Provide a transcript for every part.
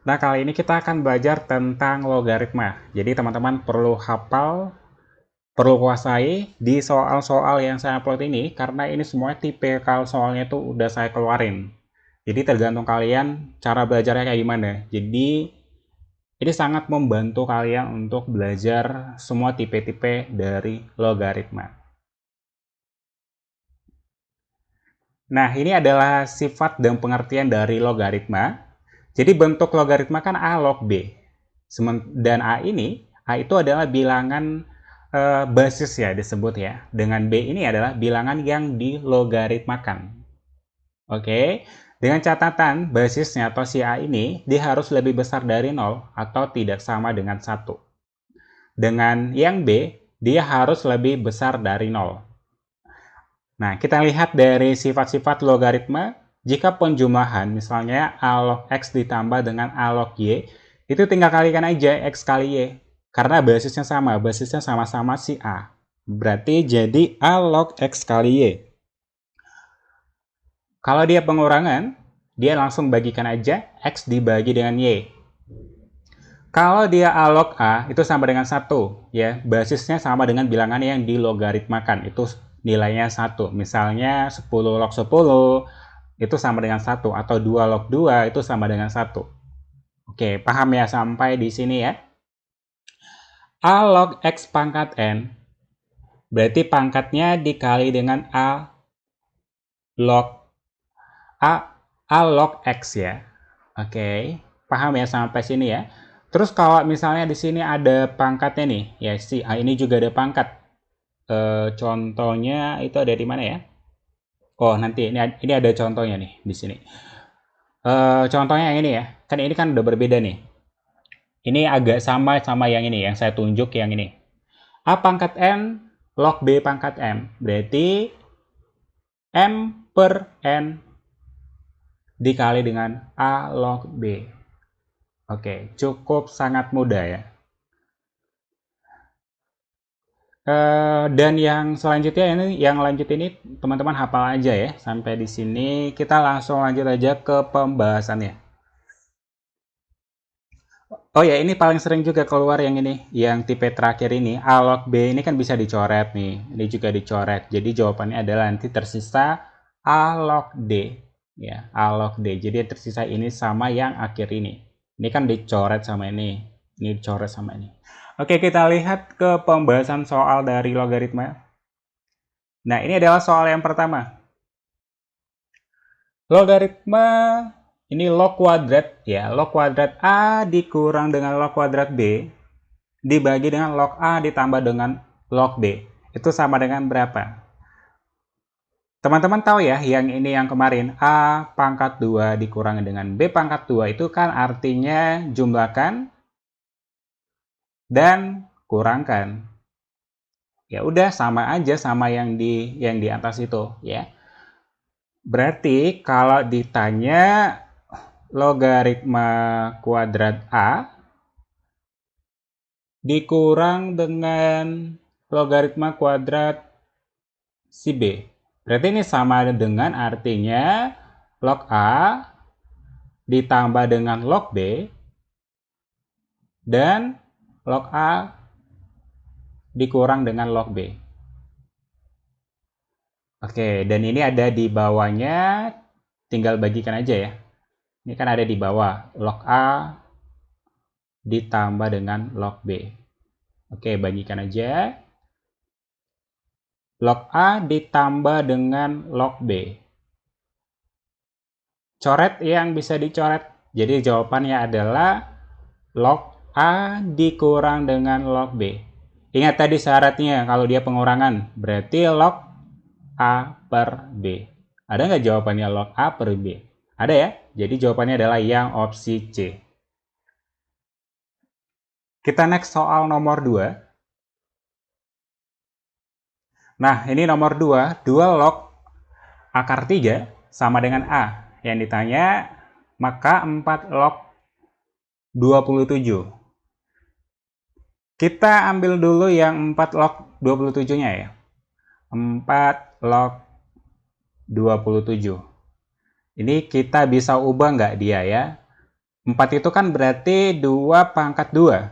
Nah, kali ini kita akan belajar tentang logaritma. Jadi, teman-teman perlu hafal, perlu kuasai di soal-soal yang saya upload ini, karena ini semuanya tipikal soalnya tuh udah saya keluarin. Jadi, tergantung kalian cara belajarnya kayak gimana. Jadi, ini sangat membantu kalian untuk belajar semua tipe-tipe dari logaritma. Nah, ini adalah sifat dan pengertian dari logaritma. Jadi bentuk logaritma kan A log B. Dan A itu adalah bilangan basis ya disebut ya. Dengan B ini adalah bilangan yang dilogaritmakan. Oke, dengan catatan basisnya atau si A ini dia harus lebih besar dari 0 atau tidak sama dengan 1. Dengan yang B, dia harus lebih besar dari 0. Nah, kita lihat dari sifat-sifat logaritma, jika penjumlahan, misalnya A log X ditambah dengan A log Y, itu tinggal kalikan aja X kali Y. Karena basisnya sama-sama si A. Berarti jadi A log X kali Y. Kalau dia pengurangan, dia langsung bagikan aja X dibagi dengan Y. Kalau dia A log A, itu sama dengan 1. Ya, basisnya sama dengan bilangan yang dilogaritmakan. Itu nilainya 1. Misalnya 10 log 10 itu sama dengan 1. Atau 2 log 2 itu sama dengan 1. Oke, paham ya sampai di sini ya? A log X pangkat N berarti pangkatnya dikali dengan log A log X ya. Oke, paham ya sampai sini ya? Terus kalau misalnya di sini ada pangkatnya nih, ya si A ini juga ada pangkat. Contohnya itu ada di mana ya? Oh, nanti ini ada contohnya nih di sini. Contohnya yang ini ya. Kan ini kan udah berbeda nih. Ini agak sama yang ini, yang saya tunjuk yang ini. A pangkat N log B pangkat M. Berarti M per N dikali dengan A log B. Oke, cukup sangat mudah ya. Dan yang selanjutnya yang lanjut ini teman-teman hafal aja ya. Sampai di sini kita langsung lanjut aja ke pembahasannya. Oh ya, ini paling sering juga keluar yang ini, yang tipe terakhir ini, A log B ini kan bisa dicoret nih. Ini juga dicoret. Jadi jawabannya adalah nanti tersisa A log D. Ya, A log D. Jadi tersisa ini sama yang akhir ini. Ini kan dicoret sama ini. Ini dicoret sama ini. Oke, kita lihat ke pembahasan soal dari logaritma. Nah, ini adalah soal yang pertama. Logaritma ini log kuadrat ya, log kuadrat A dikurang dengan log kuadrat B dibagi dengan log A ditambah dengan log B. Itu sama dengan berapa? Teman-teman tahu ya, yang ini yang kemarin A pangkat 2 dikurangi dengan B pangkat 2 itu kan artinya jumlahkan dan kurangkan. Ya udah sama aja sama yang di atas itu ya. Berarti kalau ditanya logaritma kuadrat A dikurang dengan logaritma kuadrat si B. Berarti ini sama dengan artinya log A ditambah dengan log B dan log A dikurang dengan log B. Oke, dan ini ada di bawahnya, tinggal bagikan aja ya. Ini kan ada di bawah, log A ditambah dengan log B. Oke, bagikan aja. Log A ditambah dengan log B. Coret yang bisa dicoret. Jadi jawabannya adalah log A dikurang dengan log B. Ingat tadi syaratnya kalau dia pengurangan. Berarti log A per B. Ada nggak jawabannya log A per B? Ada ya? Jadi jawabannya adalah yang opsi C. Kita next soal nomor 2. Nah, ini nomor 2. 2 log akar 3 sama dengan A. Yang ditanya, maka 4 log 27. Kita ambil dulu yang 4 log 27-nya ya. 4 log 27. Ini kita bisa ubah nggak dia ya? 4 itu kan berarti 2 pangkat 2.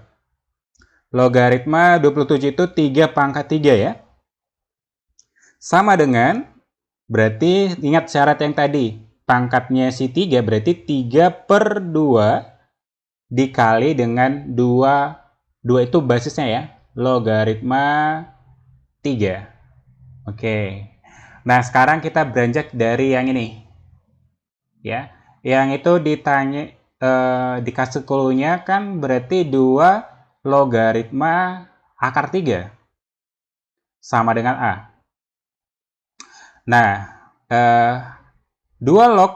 Logaritma 27 itu 3 pangkat 3 ya. Sama dengan, berarti ingat syarat yang tadi. Pangkatnya si 3 berarti 3 per 2 dikali dengan 2. 2 itu basisnya ya. Logaritma 3. Oke. Nah, sekarang kita beranjak dari yang ini. Ya. Yang itu ditanya dikasih clue-nya kan berarti 2 logaritma akar 3 sama dengan A. Nah, 2 log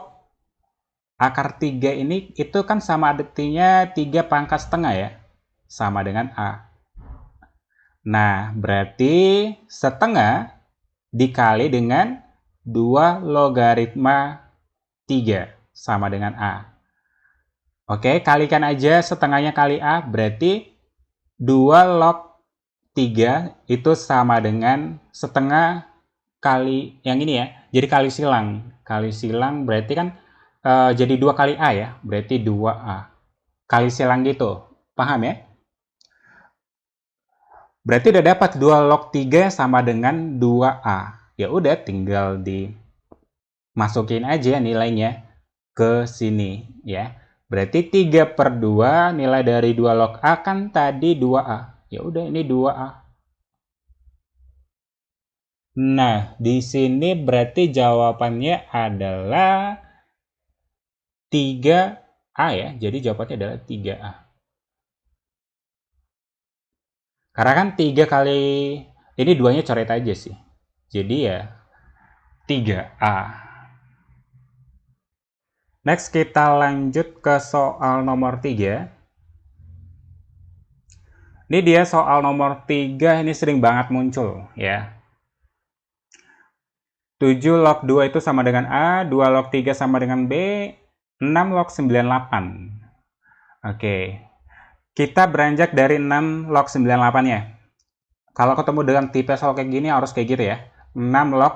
akar 3 ini itu kan sama artinya 3 pangkat setengah ya. Sama dengan A. Nah, berarti setengah dikali dengan 2 logaritma 3 sama dengan A. Oke, kalikan aja setengahnya kali A, berarti 2 log 3 itu sama dengan setengah kali yang ini ya. Jadi kali silang. Kali silang berarti kan jadi 2 kali A ya. Berarti 2A. Kali silang gitu. Paham ya? Berarti udah dapat 2 log 3 sama dengan 2A. Ya udah tinggal dimasukin aja nilainya ke sini ya. Berarti 3 per 2 nilai dari 2 log A kan tadi 2A. Ya udah ini 2A. Nah, di sini berarti jawabannya adalah 3A ya. Jadi jawabannya adalah 3A. Karena kan 3 kali ini duanya coret aja sih. Jadi ya 3A. Next kita lanjut ke soal nomor 3. Ini dia soal nomor 3, ini sering banget muncul ya. 7 log 2 itu sama dengan A, 2 log 3 sama dengan B, 6 log 98. Oke. Kita beranjak dari 6 log 98 ya. Kalau ketemu dengan tipe soal kayak gini harus kayak gitu ya. 6 log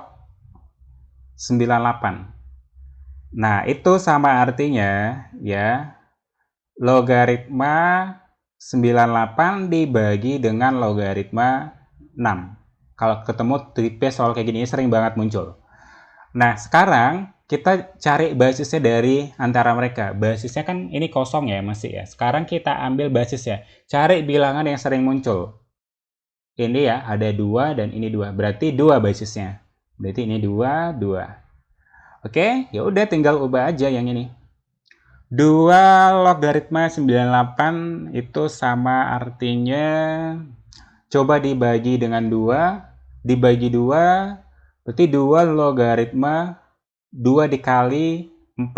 98. Nah, itu sama artinya ya logaritma 98 dibagi dengan logaritma 6. Kalau ketemu tipe soal kayak gini sering banget muncul. Nah, sekarang kita cari basisnya dari antara mereka. Basisnya kan ini kosong ya masih ya. Sekarang kita ambil basisnya. Cari bilangan yang sering muncul. Ini ya, ada 2 dan ini 2. Berarti 2 basisnya. Berarti ini 2, 2. Oke, ya udah tinggal ubah aja yang ini. 2 logaritma 98 itu sama artinya coba dibagi dengan 2, dibagi 2, berarti 2 logaritma 2 dikali 49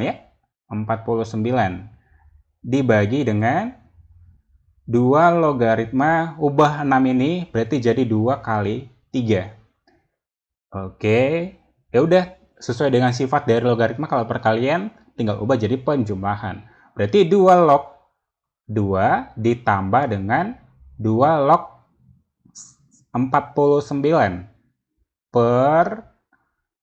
ya. 49 dibagi dengan 2 logaritma ubah 6 ini berarti jadi 2 kali 3. Oke, ya udah sesuai dengan sifat dari logaritma kalau perkalian tinggal ubah jadi penjumlahan. Berarti 2 log 2 ditambah dengan 2 log 49 per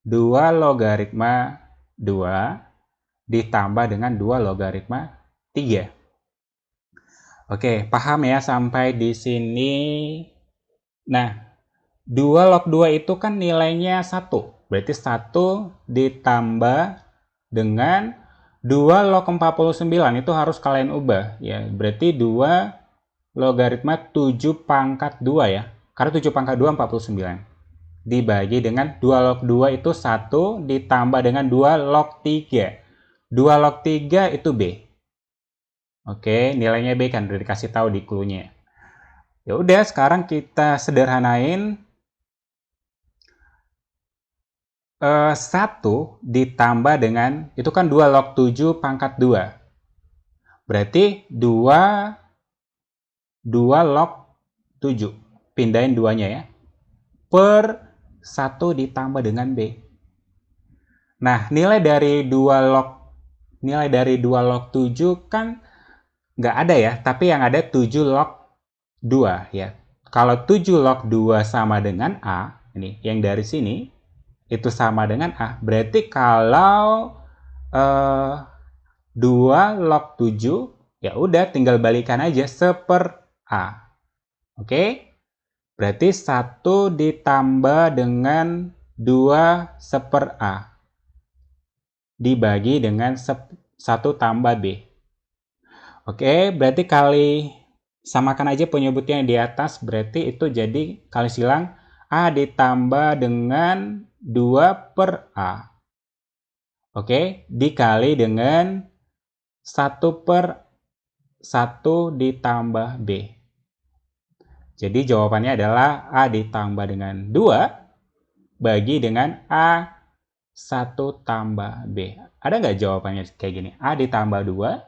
2 logaritma 2 ditambah dengan 2 logaritma 3. Oke, paham ya sampai di sini? Nah, 2 log 2 itu kan nilainya 1. Berarti 1 ditambah dengan 2 log 49 itu harus kalian ubah ya. Berarti 2 logaritma 7 pangkat 2 ya. Karena 7 pangkat 2 49. Dibagi dengan 2 log 2 itu 1 ditambah dengan 2 log 3. 2 log 3 itu B. Oke, nilainya B kan udah dikasih tahu di clue-nya. Ya udah, sekarang kita sederhanain. 1 ditambah dengan, itu kan 2 log 7 pangkat 2. Berarti 2 log 7. Pindahin 2-nya ya. Per 1 ditambah dengan B. Nah, nilai dari 2 log 7 kan nggak ada ya. Tapi yang ada 7 log 2 ya. Kalau 7 log 2 sama dengan A, ini yang dari sini, itu sama dengan A. Berarti kalau 2 log 7, ya udah tinggal balikan aja 1/A. Oke? Berarti 1 ditambah dengan 2 1/A dibagi dengan 1 tambah B. Oke, berarti kali samakan aja penyebutnya di atas, berarti itu jadi kali silang A ditambah dengan 2/A. Oke, dikali dengan 1/1 ditambah B. Jadi jawabannya adalah A ditambah dengan 2 bagi dengan A 1 tambah B. Ada nggak jawabannya kayak gini? A ditambah 2,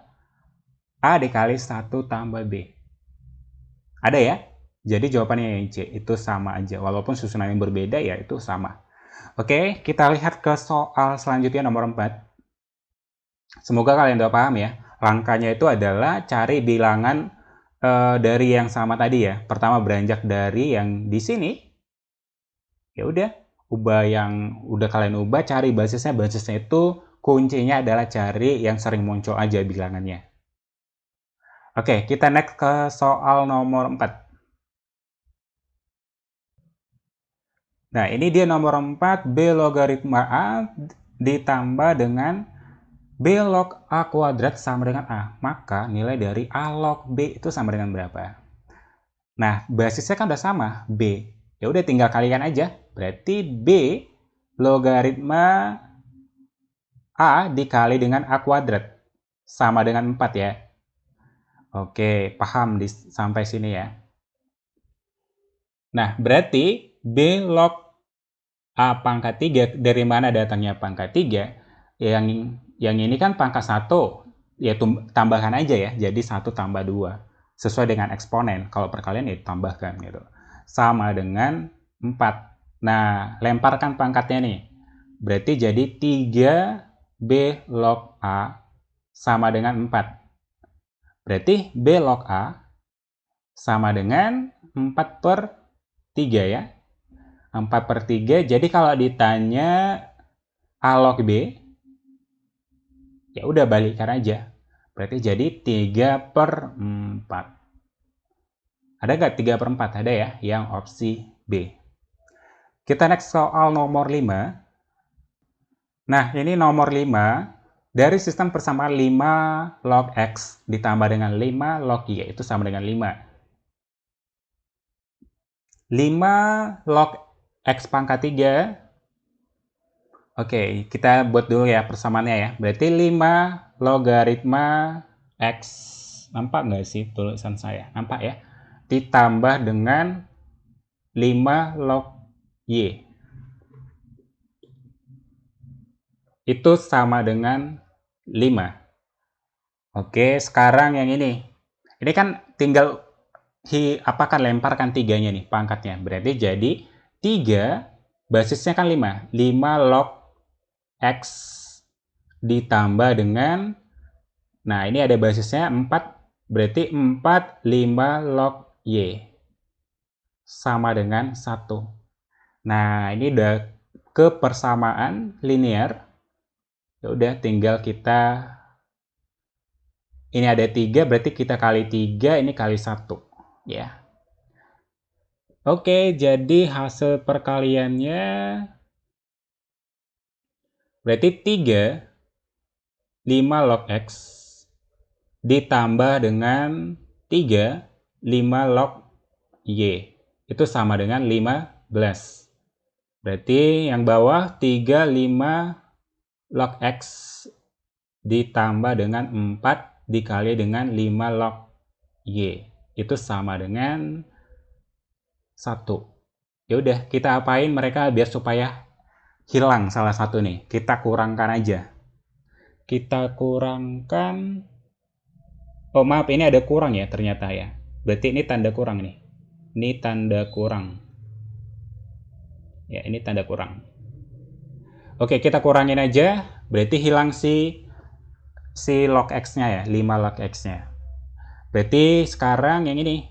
A dikali 1 tambah B. Ada ya? Jadi jawabannya yang C, itu sama aja. Walaupun susunan yang berbeda ya itu sama. Oke, kita lihat ke soal selanjutnya nomor 4. Semoga kalian udah paham ya. Langkahnya itu adalah cari bilangan dari yang sama tadi ya. Pertama beranjak dari yang di sini. Ya udah, ubah yang udah kalian ubah, cari basisnya. Basisnya itu kuncinya adalah cari yang sering muncul aja bilangannya. Oke, kita next ke soal nomor 4. Nah, ini dia nomor 4, B logaritma A ditambah dengan B log A kuadrat sama dengan A. Maka nilai dari A log B itu sama dengan berapa? Nah, basisnya kan udah sama, B. Ya udah tinggal kalikan aja. Berarti B logaritma A dikali dengan A kuadrat sama dengan 4 ya. Oke, paham sampai sini ya. Nah, berarti B log A pangkat 3, dari mana datangnya pangkat 3? Yang ini kan pangkat 1, ya tambahkan aja ya, jadi 1 tambah 2. Sesuai dengan eksponen, kalau perkalian ya tambahkan gitu. Sama dengan 4. Nah, lemparkan pangkatnya nih. Berarti jadi 3B log A sama dengan 4. Berarti B log A sama dengan 4/3 ya. 4/3, jadi kalau ditanya A log B, ya udah balikan aja. Berarti jadi 3/4. Ada nggak 3/4? Ada ya, yang opsi B. Kita next soal nomor 5. Nah, ini nomor 5. Dari sistem persamaan 5 log X ditambah dengan 5 log Y, itu sama dengan 5. 5 log X pangkat 3. Oke, kita buat dulu ya persamaannya ya. Berarti 5 logaritma X. Nampak nggak sih tulisan saya? Nampak ya? Ditambah dengan 5 log Y. Itu sama dengan 5. Oke, sekarang yang ini. Ini kan tinggal lemparkan 3-nya nih, pangkatnya. Berarti jadi 3, basisnya kan 5. 5 log X ditambah dengan, nah ini ada basisnya 4, berarti 4 5 log Y sama dengan 1. Nah, ini udah ke persamaan linear. Ya udah tinggal kita, ini ada 3, berarti kita kali 3, ini kali 1 ya. Oke, jadi hasil perkaliannya berarti 3 5 log X ditambah dengan 3 5 log Y. Itu sama dengan 15. Berarti yang bawah 3 5 log X ditambah dengan 4 dikali dengan 5 log Y. Itu sama dengan 1. Ya udah, kita apain mereka biar supaya hilang salah satu nih. Kita kurangkan aja. Kita kurangkan. Oh maaf, ini ada kurang ya ternyata ya. Berarti ini tanda kurang nih. Ini tanda kurang. Ya, ini tanda kurang. Oke, kita kurangin aja. Berarti hilang si log X-nya ya, 5 log X-nya. Berarti sekarang yang ini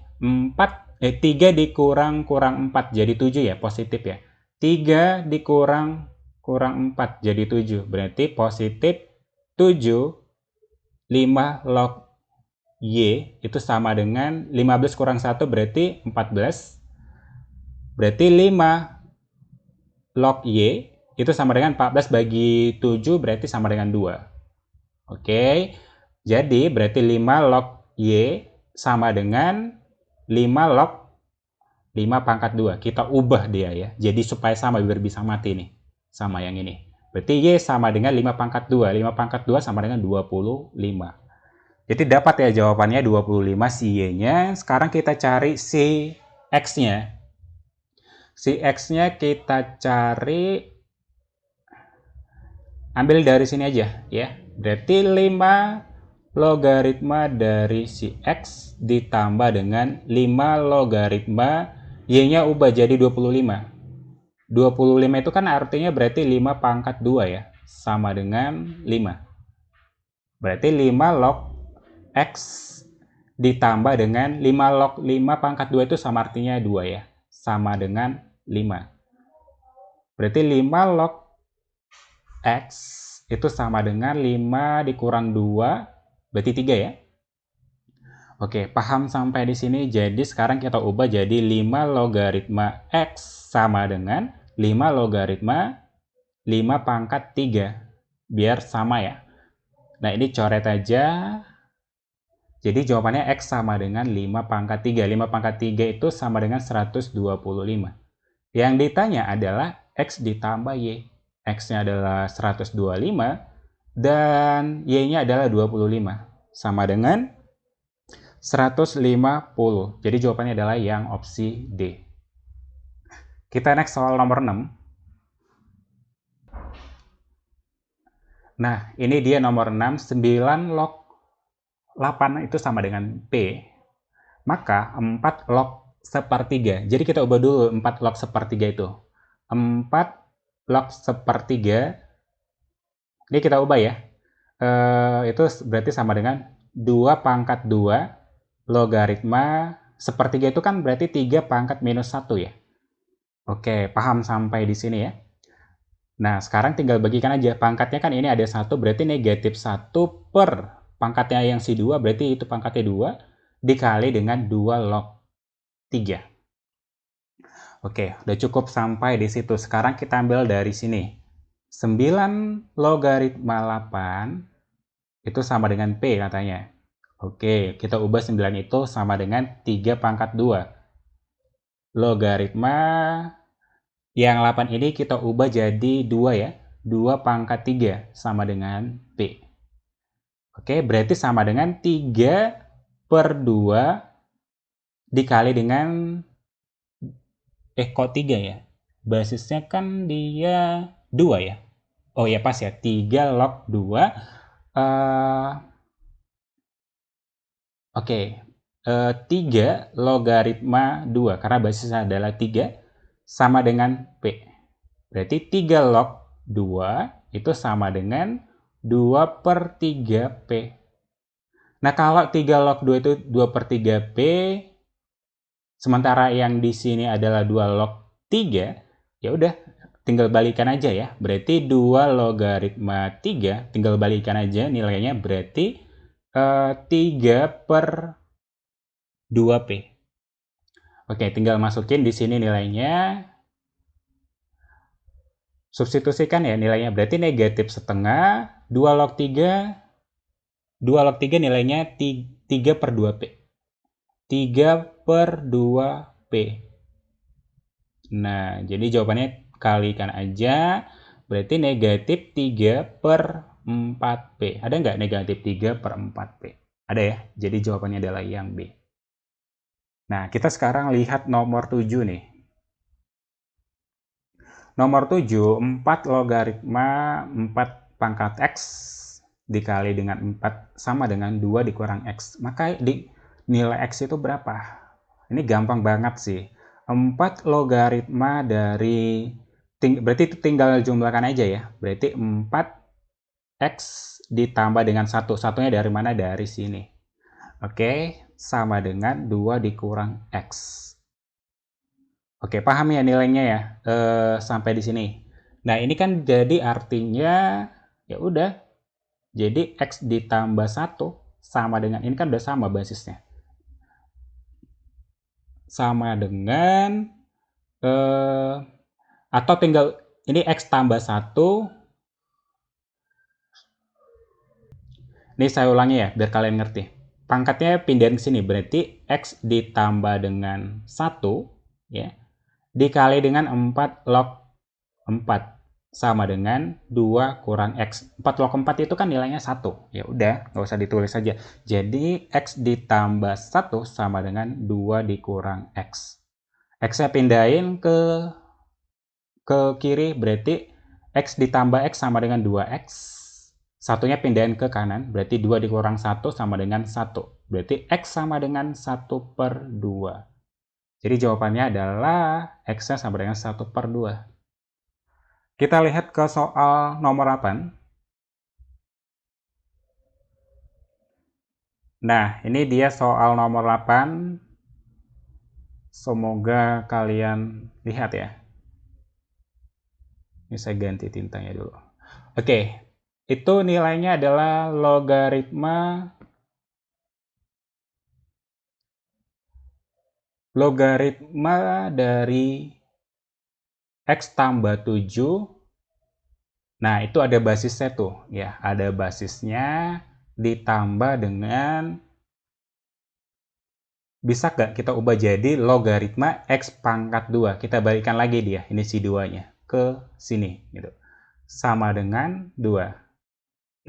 3 dikurang 4 jadi 7 ya, positif ya. 3 dikurang 4 jadi 7. Berarti positif 7 5 log Y itu sama dengan 15 kurang 1 berarti 14. Berarti 5 log Y itu sama dengan 14 bagi 7 berarti sama dengan 2. Oke, jadi berarti 5 log Y sama dengan 5 log 5 pangkat 2. Kita ubah dia ya. Jadi supaya sama biar bisa mati nih. Sama yang ini. Berarti Y sama dengan 5 pangkat 2. 5 pangkat 2 sama dengan 25. Jadi dapat ya jawabannya 25 si Y-nya. Sekarang kita cari si X-nya. Si X-nya kita cari, ambil dari sini aja ya. Berarti 5 logaritma dari si X ditambah dengan 5 logaritma Y-nya ubah jadi 25. 25 itu kan artinya berarti 5 pangkat 2 ya. Sama dengan 5. Berarti 5 log X ditambah dengan 5 log 5 pangkat 2 itu sama artinya 2 ya. Sama dengan 5. Berarti 5 log X itu sama dengan 5 dikurang 2, berarti 3 ya. Oke, paham sampai di sini? Jadi sekarang kita ubah jadi 5 logaritma X sama dengan 5 logaritma 5 pangkat 3. Biar sama ya. Nah, ini coret aja. Jadi jawabannya X sama dengan 5 pangkat 3. 5 pangkat 3 itu sama dengan 125. Yang ditanya adalah X ditambah Y. X-nya adalah 125 dan Y-nya adalah 25. Sama dengan 150. Jadi jawabannya adalah yang opsi D. Kita next soal nomor 6. Nah, ini dia nomor 6. 9 log 8 itu sama dengan P, maka 4 log sepertiga. Jadi kita ubah dulu 4 log sepertiga itu. 4 log sepertiga, ini kita ubah ya. Itu berarti sama dengan 2 pangkat 2 logaritma sepertiga itu kan berarti 3 pangkat minus 1 ya. Oke, paham sampai di sini ya. Nah, sekarang tinggal bagikan aja. Pangkatnya kan ini ada 1, berarti negatif 1 per pangkatnya yang si 2, berarti itu pangkatnya 2, dikali dengan 2 log 3. Oke, udah cukup sampai di situ. Sekarang kita ambil dari sini. 9 logaritma 8 itu sama dengan P katanya. Oke, kita ubah 9 itu sama dengan 3 pangkat 2. Logaritma yang 8 ini kita ubah jadi 2 ya. 2 pangkat 3 sama dengan P. Oke, berarti sama dengan 3 per 2 dikali dengan, kok 3 ya? Basisnya kan dia 2 ya? Oh ya, pas ya, 3 log 2. Oke, 3 logaritma 2, karena basisnya adalah 3, sama dengan P. Berarti 3 log 2 itu sama dengan 2 per 3P. Nah, kalau 3 log 2 itu 2 per 3P, sementara yang di sini adalah 2 log 3, ya udah tinggal balikan aja ya. Berarti 2 logaritma 3, tinggal balikan aja nilainya, berarti 3 per 2P. Oke, tinggal masukin di sini nilainya. Substitusikan ya nilainya, berarti negatif setengah, 2 log 3 nilainya 3 per 2P. 3 per 2P. Nah, jadi jawabannya kalikan aja, berarti negatif 3 per 4P. Ada nggak negatif 3 per 4P? Ada ya, jadi jawabannya adalah yang B. Nah, kita sekarang lihat nomor 7 nih. Nomor 7, 4 logaritma 4 pangkat X dikali dengan 4 sama dengan 2 dikurang X. Maka nilai X itu berapa? Ini gampang banget sih. 4 logaritma dari, berarti itu tinggal jumlahkan aja ya. Berarti 4X ditambah dengan 1. Satunya dari mana? Dari sini. Oke, sama dengan 2 dikurang X. Oke, paham ya nilainya ya sampai di sini. Nah, ini kan jadi artinya ya udah Jadi X ditambah 1 sama dengan, ini kan udah sama basisnya. Sama dengan, atau tinggal, ini X tambah 1. Ini saya ulangi ya, biar kalian ngerti. Pangkatnya pindahin ke sini, berarti X ditambah dengan 1, ya, dikali dengan 4 log 4, sama dengan 2 kurang X. 4 log 4 itu kan nilainya 1. Ya udah, nggak usah ditulis saja. Jadi, X ditambah 1 sama dengan 2 dikurang X. X-nya pindahin ke kiri, berarti X ditambah X sama dengan 2X. Satunya pindahin ke kanan, berarti 2 dikurang 1 sama dengan 1. Berarti X sama dengan 1/2. Jadi jawabannya adalah X-nya sama dengan 1/2. Kita lihat ke soal nomor 8. Nah, ini dia soal nomor 8. Semoga kalian lihat ya. Ini saya ganti tintanya dulu. Oke. Itu nilainya adalah logaritma dari X tambah 7. Nah, itu ada basisnya tuh, ya. Ada basisnya ditambah dengan, bisa nggak kita ubah jadi logaritma X pangkat 2. Kita balikan lagi dia, ini si 2-nya, ke sini, gitu. Sama dengan 2.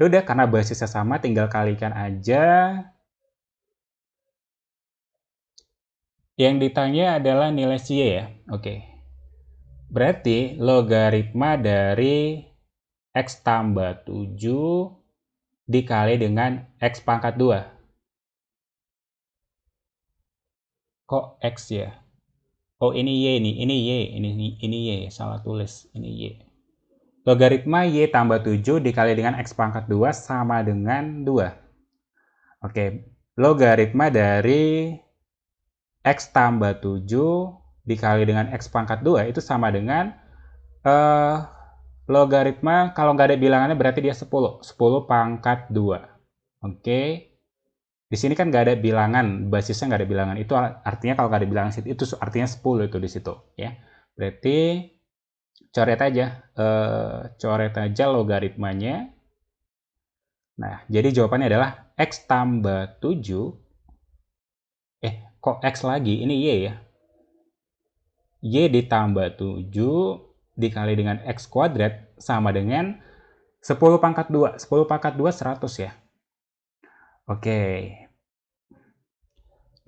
Ya udah, karena basisnya sama, tinggal kalikan aja. Yang ditanya adalah nilai si Y ya. Oke. Berarti logaritma dari X tambah 7 dikali dengan X pangkat 2. Kok X ya? Oh, ini Y nih, ini Y, salah tulis, ini Y. Logaritma Y tambah 7 dikali dengan X pangkat 2 sama dengan 2. Oke, logaritma dari X tambah 7 dikali dengan X pangkat 2 itu sama dengan, logaritma, kalau nggak ada bilangannya berarti dia 10. 10 pangkat 2. Oke. Di sini kan nggak ada bilangan, basisnya nggak ada bilangan. Itu artinya kalau nggak ada bilangan itu artinya 10 itu di situ, ya. Berarti coret aja logaritmanya. Nah, jadi jawabannya adalah X tambah 7. Kok X lagi? Ini Y ya. Y ditambah 7 dikali dengan X kuadrat sama dengan 10 pangkat 2. 10 pangkat 2, 100 ya. Oke.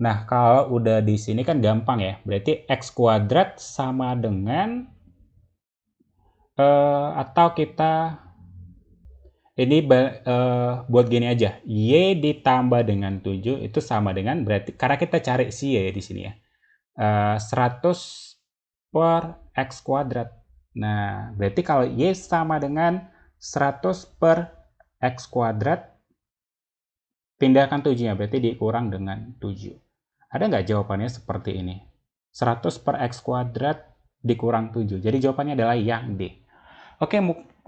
Nah, kalau udah di sini kan gampang ya. Berarti X kuadrat sama dengan, atau kita ini buat gini aja. Y ditambah dengan 7 itu sama dengan, berarti karena kita cari si Y di sini ya. 100 per X kuadrat. Nah, berarti kalau Y sama dengan 100 per X kuadrat, pindahkan 7-nya, berarti dikurang dengan 7. Ada nggak jawabannya seperti ini? 100 per X kuadrat dikurang 7. Jadi jawabannya adalah yang D. Oke,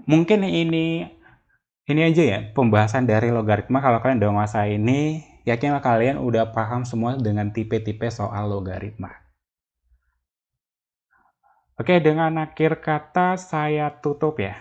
mungkin ini aja ya pembahasan dari logaritma. Kalau kalian udah menguasai ini, yakinlah kalian udah paham semua dengan tipe-tipe soal logaritma. Oke, dengan akhir kata saya tutup ya.